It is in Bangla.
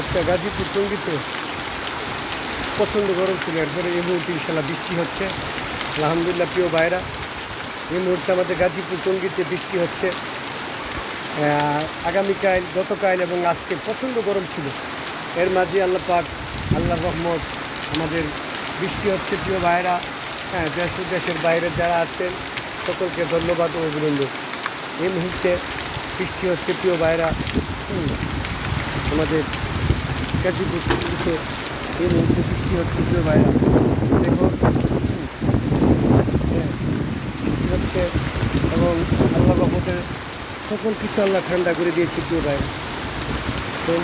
আজকে গাজীপুর টঙ্গীতে প্রচণ্ড গরম ছিল, এরপরে এই মুহূর্তে ইনশাল্লাহ বৃষ্টি হচ্ছে। আলহামদুলিল্লাহ প্রিয় ভাইরা, এই মুহূর্তে আমাদের গাজীপুর টঙ্গীতে বৃষ্টি হচ্ছে। আগামীকাল, গতকাল এবং আজকে প্রচণ্ড গরম ছিল, এর মাঝে আল্লাহ পাক, আল্লাহর রহমত, আমাদের বৃষ্টি হচ্ছে প্রিয় ভাইরা। দেশ ও দেশের বাইরে যারা আছেন সকলকে ধন্যবাদ ও অভিনন্দন। এই মুহূর্তে বৃষ্টি হচ্ছে প্রিয় ভাইরা, আমাদের গাজীপুর টঙ্গীতে এই মুহূর্তে বৃষ্টি হচ্ছে প্রিয় ভাইরা। দেখুন বৃষ্টি হচ্ছে এবং আল্লাহ রহমতের সকল কিছু আল্লাহ ঠান্ডা করে দিয়েছে প্রিয় ভাইরা। তো